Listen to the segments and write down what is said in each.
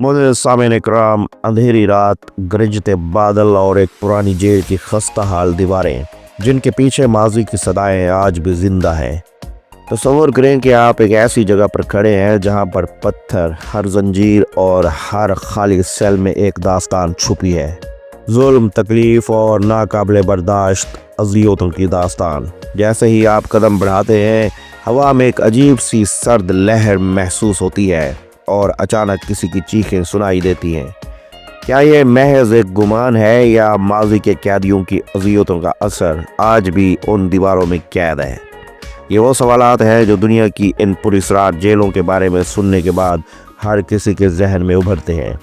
मुझे सामने कराम, अंधेरी रात, गरजते बादल और एक पुरानी जेल की खस्ता हाल दीवारें जिनके पीछे माजी की सदाएं आज भी जिंदा हैं। तस्वर करें कि आप एक ऐसी जगह पर खड़े हैं जहां पर पत्थर, हर जंजीर और हर खाली सेल में एक दास्तान छुपी है। जुल्म, तकलीफ और नाकाबिले बर्दाश्त अज़ियतों की दास्तान। जैसे ही आप कदम बढ़ाते हैं, हवा में एक अजीब सी सर्द लहर महसूस होती है और अचानक किसी की चीखें सुनाई देती हैं। क्या ये महज एक गुमान है या माजी के कैदियों की अज़ियतों का असर आज भी उन दीवारों में कैद है? ये वो सवालात हैं जो दुनिया की इन पुरअसरार जेलों के बारे में सुनने के बाद हर किसी के जहन में उभरते हैं।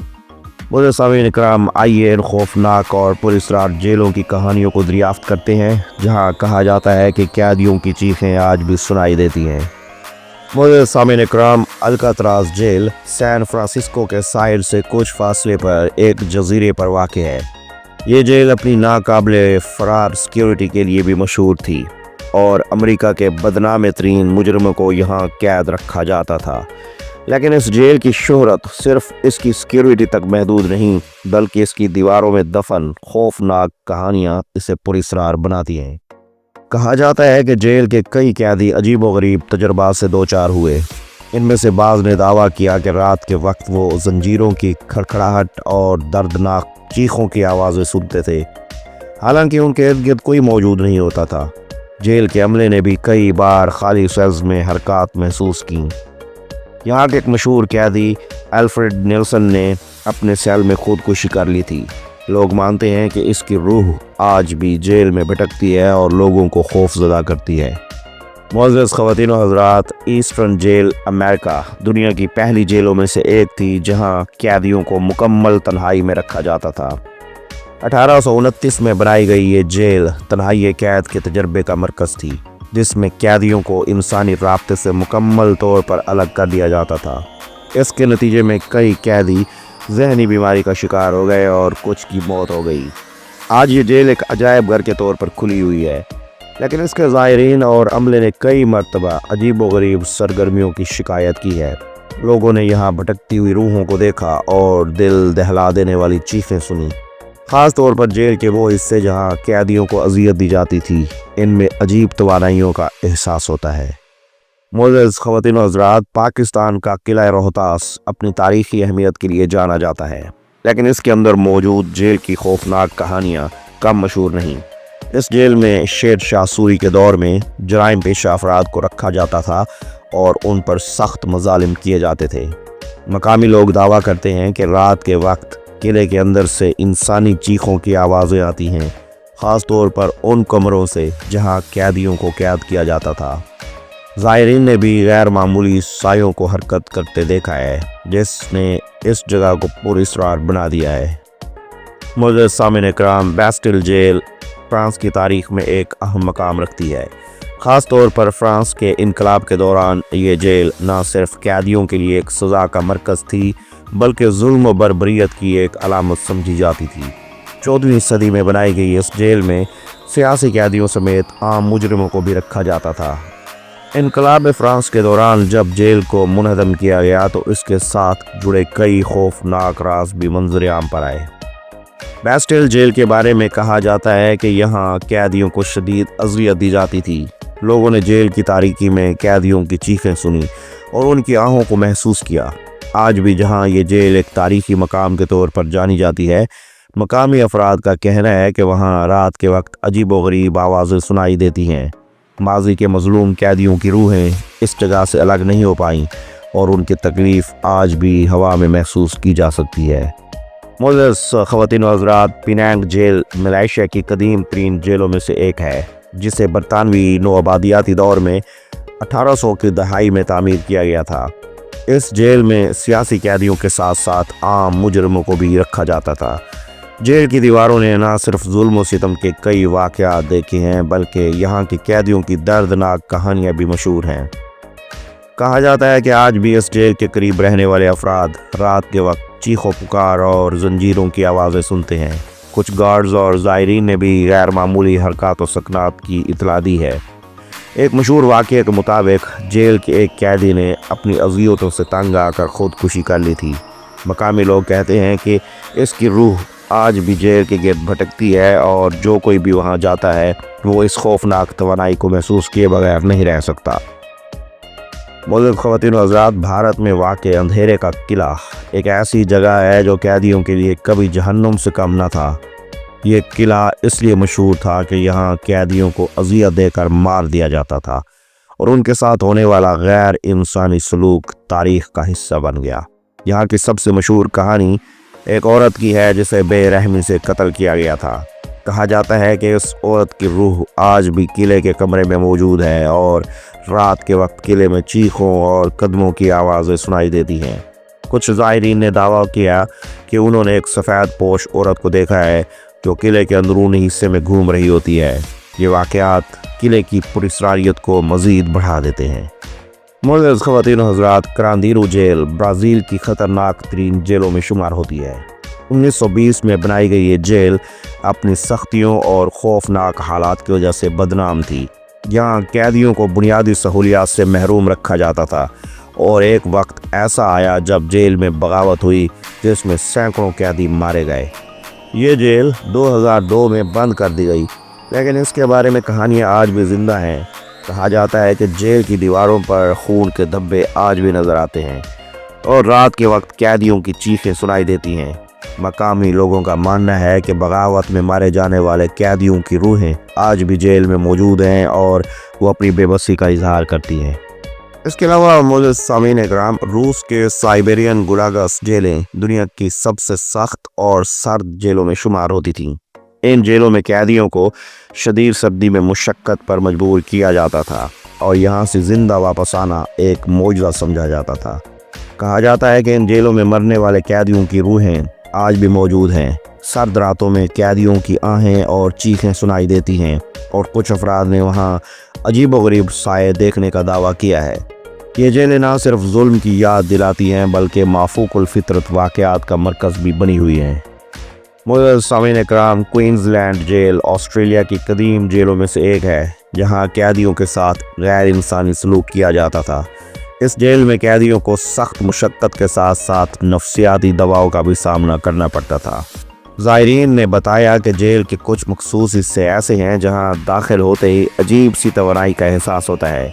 मुझे सामीन इकराम, आइए इन खौफनाक और पुरअसरार जेलों की कहानियों को दरियाफ्त करते हैं जहां कहा जाता है कि कैदियों की चीखें आज भी सुनाई देती हैं। मुझे सामीन इकराम, अल्कात्राज़ जेल सैन फ्रांसिस्को के साहिल से कुछ फासले पर एक जजीरे पर वाक़ है। ये जेल अपनी नाकाबिले फ़रार सिक्योरिटी के लिए भी मशहूर थी और अमेरिका के बदनाम तरीन मुजरमों को यहाँ कैद रखा जाता था। लेकिन इस जेल की शोहरत सिर्फ इसकी सिक्योरिटी तक महदूद नहीं, बल्कि इसकी दीवारों में दफन खौफनाक कहानियाँ इसे पुरअसरार बनाती हैं। कहा जाता है कि जेल के कई कैदी अजीबोगरीब तजुर्बात से दो चार हुए। इनमें से बाज़ ने दावा किया कि रात के वक्त वो जंजीरों की खड़खड़ाहट और दर्दनाक चीखों की आवाज़ें सुनते थे, हालांकि उनके इर्द गिर्द कोई मौजूद नहीं होता था। जेल के अमले ने भी कई बार खाली सेल्स में हरकत महसूस की। यहाँ के एक मशहूर कैदी अल्फ्रेड नेल्सन ने अपने सेल में खुदकुशी कर ली थी। लोग मानते हैं कि इसकी रूह आज भी जेल में भटकती है और लोगों को खौफजदा करती है। मुअज़्ज़ज़ ख़वातीन व हज़रात, ईस्टर्न जेल अमेरिका दुनिया की पहली जेलों में से एक थी जहाँ कैदियों को मुकम्मल तन्हाई में रखा जाता था। 1829 में बनाई गई ये जेल तन्हाई कैद के तजर्बे का मरकज़ थी, जिसमें कैदियों को इंसानी राब्ते से मुकम्मल तौर पर अलग कर दिया जाता था। इसके नतीजे में कई कैदी जहनी बीमारी का शिकार हो गए और कुछ की मौत हो गई। आज ये जेल एक अजायब घर के तौर पर खुली हुई है, लेकिन इसके ज़ायरीन और अमले ने कई मरतबा अजीबोगरीब सरगर्मियों की शिकायत की है। लोगों ने यहाँ भटकती हुई रूहों को देखा और दिल दहला देने वाली चीखें सुनी। ख़ास तौर पर जेल के वो हिस्से जहाँ कैदियों को अजियत दी जाती थी, इनमें अजीब तवानाइयों का एहसास होता है। मुअज़्ज़ज़ ख़वातीन व हज़रात, पाकिस्तान का किला रोहतास अपनी तारीख़ी अहमियत के लिए जाना जाता है, लेकिन इसके अंदर मौजूद जेल की खौफनाक कहानियाँ कम मशहूर नहीं। इस जेल में शेर शाह सूरी के दौर में जराइम पेशा अफराद को रखा जाता था और उन पर सख्त मज़ालिम किए जाते थे। मकामी लोग दावा करते हैं कि रात के वक्त किले के अंदर से इंसानी चीखों की आवाज़ें आती हैं, ख़ास तौर पर उन कमरों से जहां कैदियों को कैद किया जाता था। ज़ायरीन ने भी गैर मामूली सायों को हरकत करते देखा है, जिसने इस जगह को पुरअसरार बना दिया है। मुअज़्ज़ज़ सामीन इकराम, बैस्टिल जेल फ्रांस की तारीख़ में एक अहम मकाम रखती है। ख़ास तौर पर फ्रांस के इनकलाब के दौरान ये जेल न सिर्फ कैदियों के लिए एक सज़ा का मरकज़ थी, बल्कि जुल्म व बर्बरियत की एक अलामत समझी जाती थी। 14वीं सदी में बनाई गई इस जेल में सियासी कैदियों समेत आम मुजरिमों को भी रखा जाता था। इनकलाब फ्रांस के दौरान जब जेल को मुनहदम किया गया तो इसके साथ जुड़े कई खौफनाक राज भी मंजर आम पर आए। बैस्टिल जेल के बारे में कहा जाता है कि यहाँ कैदियों को शदीद अज़ियत दी जाती थी। लोगों ने जेल की तारीकी में कैदियों की चीखें सुनी और उनकी आहों को महसूस किया। आज भी जहाँ ये जेल एक तारीखी मकाम के तौर पर जानी जाती है, मकामी अफराद का कहना है कि वहाँ रात के वक्त अजीबोगरीब आवाज़ें सुनाई देती हैं। माजी के मज़लूम कैदियों की रूहें इस जगह से अलग नहीं हो पाईं और उनकी तकलीफ़ आज भी हवा में महसूस की जा सकती है। मुअज़्ज़ज़ ख़वातीन व हज़रात, पेनांग जेल मलेशिया की कदीम तरीन जेलों में से एक है, जिसे बरतानवी नौआबादियाती दौर में 1800 की दहाई में तामीर किया गया था। इस जेल में सियासी कैदियों के साथ साथ आम मुजरमों को भी रखा जाता था। जेल की दीवारों ने न सिर्फ जुल्म व सितम के कई वाक़यात देखे हैं, बल्कि यहाँ के कैदियों की दर्दनाक कहानियाँ भी मशहूर हैं। कहा जाता है कि आज भी इस जेल के करीब रहने वाले अफराद रात के वक्त चीखों पुकार और जंजीरों की आवाज़ें सुनते हैं। कुछ गार्ड्स और ज़ायरीन ने भी गैर मामूली हरकत व सकनात की इतला दी है। एक मशहूर वाक़ये के मुताबिक जेल के एक कैदी ने अपनी अज़ियतों से तंग आकर खुदकुशी कर ली थी। مقامی لوگ کہتے ہیں کہ اس کی روح آج بھی جیل کے گرد بھٹکتی ہے اور جو کوئی بھی وہاں جاتا ہے وہ اس خوفناک توانائی کو محسوس کیے بغیر نہیں رہ سکتا۔ معزز خواتین و حضرات، بھارت میں واقع اندھیرے کا قلعہ ایک ایسی جگہ ہے جو قیدیوں کے لیے کبھی جہنم سے کم نہ تھا۔ یہ قلعہ اس لیے مشہور تھا کہ یہاں قیدیوں کو اذیت دے کر مار دیا جاتا تھا اور ان کے ساتھ ہونے والا غیر انسانی سلوک تاریخ کا حصہ بن گیا۔ یہاں کی سب سے مشہور کہانی ایک عورت کی ہے جسے بے رحمی سے قتل کیا گیا تھا۔ کہا جاتا ہے کہ اس عورت کی روح آج بھی قلعے کے کمرے میں موجود ہے اور رات کے وقت قلعے میں چیخوں اور قدموں کی آوازیں سنائی دیتی ہیں۔ کچھ زائرین نے دعویٰ کیا کہ انہوں نے ایک سفید پوش عورت کو دیکھا ہے جو قلعے کے اندرونی حصے میں گھوم رہی ہوتی ہے۔ یہ واقعات قلعے کی پراسراریت کو مزید بڑھا دیتے ہیں۔ معزز خواتین و حضرات، کرندیرو جیل برازیل کی خطرناک ترین جیلوں میں شمار ہوتی ہے۔ 1920 میں بنائی گئی یہ جیل اپنی سختیوں اور خوفناک حالات کی وجہ سے بدنام تھی۔ یہاں قیدیوں کو بنیادی سہولیات سے محروم رکھا جاتا تھا اور ایک وقت ایسا آیا جب جیل میں بغاوت ہوئی جس میں سینکڑوں قیدی مارے گئے۔ یہ جیل 2002 میں بند کر دی گئی، لیکن اس کے بارے میں کہانیاں آج بھی زندہ ہیں۔ کہا جاتا ہے کہ جیل کی دیواروں پر خون کے دھبے آج بھی نظر آتے ہیں اور رات کے وقت قیدیوں کی چیخیں سنائی دیتی ہیں۔ مقامی لوگوں کا ماننا ہے کہ بغاوت میں مارے جانے والے قیدیوں کی روحیں آج بھی جیل میں موجود ہیں اور وہ اپنی بے بسی کا اظہار کرتی ہیں۔ اس کے علاوہ معزز سامعین اکرام، روس کے سائبیرین گلاگس جیلیں دنیا کی سب سے سخت اور سرد جیلوں میں شمار ہوتی تھیں۔ ان جیلوں میں قیدیوں کو شدید سردی میں مشقت پر مجبور کیا جاتا تھا اور یہاں سے زندہ واپس آنا ایک معجزہ سمجھا جاتا تھا۔ کہا جاتا ہے کہ ان جیلوں میں مرنے والے قیدیوں کی روحیں آج بھی موجود ہیں۔ سرد راتوں میں قیدیوں کی آہیں اور چیخیں سنائی دیتی ہیں اور کچھ افراد نے وہاں عجیب و غریب سائے دیکھنے کا دعویٰ کیا ہے۔ یہ جیلیں نہ صرف ظلم کی یاد دلاتی ہیں بلکہ مافوق الفطرت واقعات کا مرکز بھی بنی ہوئی ہیں۔ معزز سامعین اکرام، کوئنز لینڈ جیل آسٹریلیا کی قدیم جیلوں میں سے ایک ہے جہاں قیدیوں کے ساتھ غیر انسانی سلوک کیا جاتا تھا۔ اس جیل میں قیدیوں کو سخت مشقت کے ساتھ ساتھ نفسیاتی دباؤ کا بھی سامنا کرنا پڑتا تھا۔ زائرین نے بتایا کہ جیل کے کچھ مخصوص حصے ایسے ہیں جہاں داخل ہوتے ہی عجیب سی توانائی کا احساس ہوتا ہے۔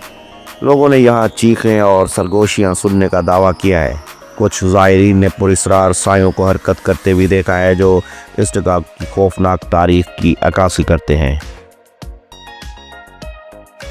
لوگوں نے یہاں چیخیں اور سرگوشیاں سننے کا دعویٰ کیا ہے۔ کچھ زائرین نے پراسرار سایوں کو حرکت کرتے بھی دیکھا ہے جو اس جگہ کی خوفناک تاریخ کی عکاسی کرتے ہیں۔